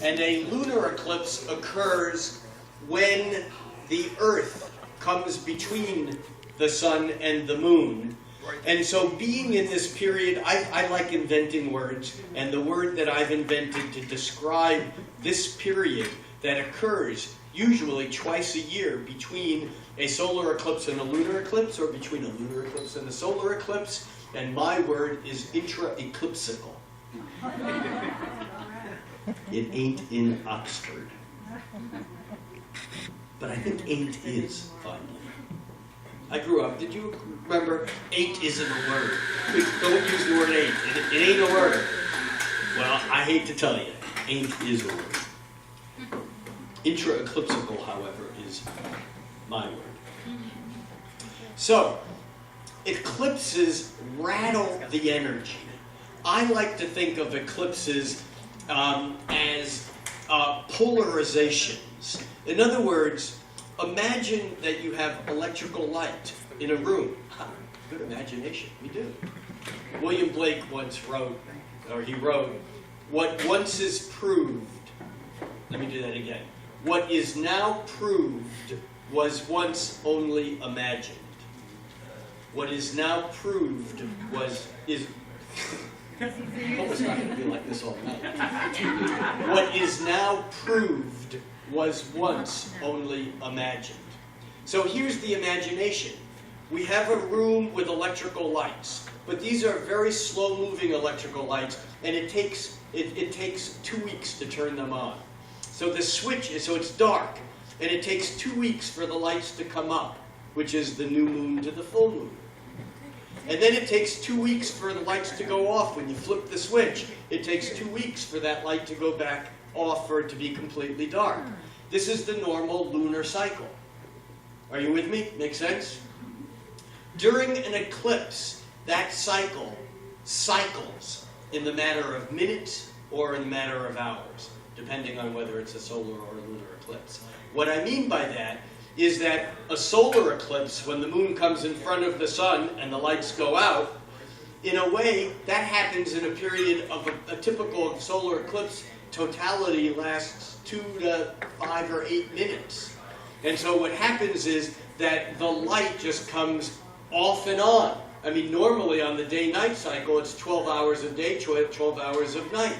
And a lunar eclipse occurs when the Earth comes between the sun and the moon. And so being in this period, I like inventing words, and the word that I've invented to describe this period that occurs usually twice a year between a solar eclipse and a lunar eclipse, or between a lunar eclipse and a solar eclipse, and my word is intra-eclipsical. It ain't in Oxford. But I think ain't is, finally. I grew up, did you remember, ain't isn't a word? Please don't use the word ain't. It ain't a word. Well, I hate to tell you, ain't is a word. Intra-eclipsical, however, is my word. So, eclipses rattle the energy. I like to think of eclipses as polarizations. In other words, imagine that you have electrical light in a room. Good imagination, we do. William Blake once wrote, what once is proved, let me do that again. What is now proved was once only imagined. What is now proved is hope it's not going to be like this all night. What is now proved was once only imagined. So here's the imagination. We have a room with electrical lights, but these are very slow-moving electrical lights, and it takes 2 weeks to turn them on. So the switch is, so it's dark, and it takes 2 weeks for the lights to come up, which is the new moon to the full moon. And then it takes 2 weeks for the lights to go off. When you flip the switch, it takes 2 weeks for that light to go back off for it to be completely dark. This is the normal lunar cycle. Are you with me? Make sense? During an eclipse, that cycle cycles in the matter of minutes or in the matter of hours, depending on whether it's a solar or a lunar eclipse. What I mean by that is that a solar eclipse, when the moon comes in front of the sun and the lights go out, in a way, that happens in a period of a typical solar eclipse. Totality lasts 2 to 5 or 8 minutes. And so what happens is that the light just comes off and on. I mean, normally on the day-night cycle, it's 12 hours of day, 12 hours of night.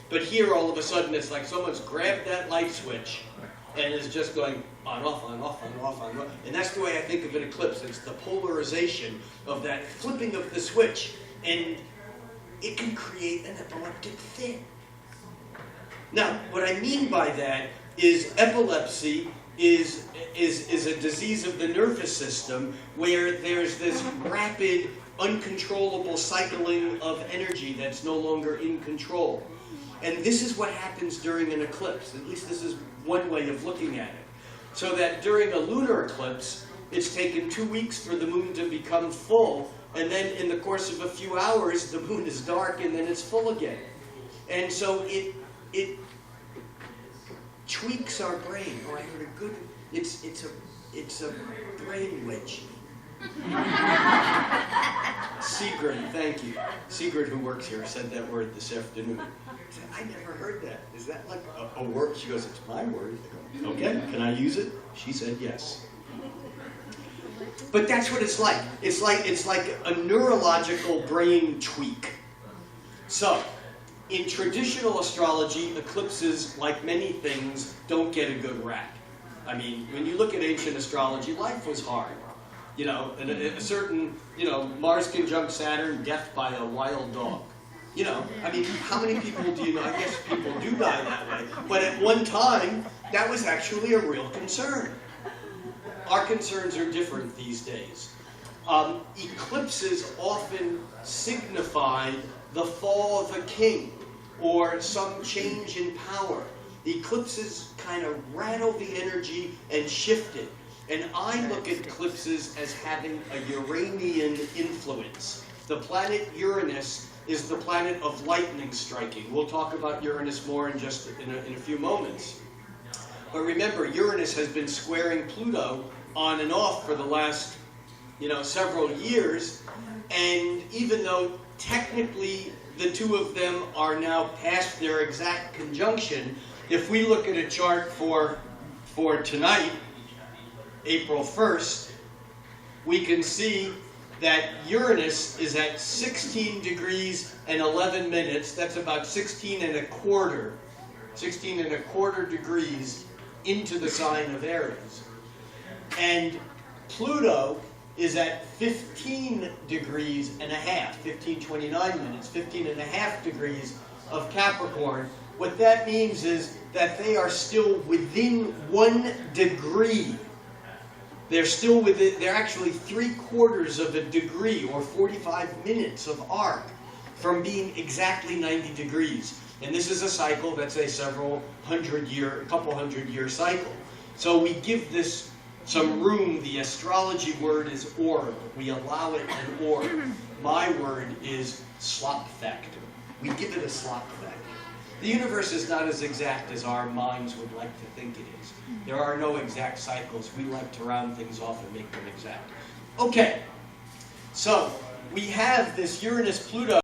But here, all of a sudden, it's like someone's grabbed that light switch and is just going on, off, on, off, on, off, on, off. And that's the way I think of an eclipse. It's the polarization of that flipping of the switch. And it can create an epileptic fit. Now, what I mean by that is epilepsy is a disease of the nervous system where there's this rapid, uncontrollable cycling of energy that's no longer in control. And this is what happens during an eclipse. At least this is one way of looking at it. So that during a lunar eclipse, it's taken 2 weeks for the moon to become full, and then in the course of a few hours, the moon is dark and then it's full again. And so it tweaks our brain. Oh, I heard a good, it's a brain wedge. Sigrid, thank you. Sigrid, who works here, said that word this afternoon. I said, I never heard that. Is that like a word? She goes, it's my word. I go, okay, can I use it? She said yes. But that's what it's like. It's like a neurological brain tweak. So, in traditional astrology, eclipses, like many things, don't get a good rap. I mean, when you look at ancient astrology, life was hard. You know, and a certain, Mars conjunct Saturn, death by a wild dog. You know, I mean, how many people do you know? I guess people do die that way. But at one time, that was actually a real concern. Our concerns are different these days. Eclipses often signify the fall of a king or some change in power. Eclipses kind of rattle the energy and shift it. And I look at eclipses as having a Uranian influence. The planet Uranus is the planet of lightning striking. We'll talk about Uranus more in a few moments. But remember, Uranus has been squaring Pluto on and off for the last, several years. And even though technically the two of them are now past their exact conjunction, if we look at a chart for tonight, April 1st, we can see that Uranus is at 16 degrees and 11 minutes. That's about 16 and a quarter degrees into the sign of Aries. And Pluto is at 15 degrees and a half, 15:29 minutes, 15 and a half degrees of Capricorn. What that means is that they are still within 1 degree. They're still within, they're actually 3/4 of a degree, or 45 minutes of arc, from being exactly 90 degrees. And this is a cycle that's a couple hundred year cycle. So we give this some room. The astrology word is orb. We allow it an orb. My word is slop factor. We give it a slop factor. The universe is not as exact as our minds would like to think it is. There are no exact cycles. We like to round things off and make them exact. Okay, so we have this Uranus-Pluto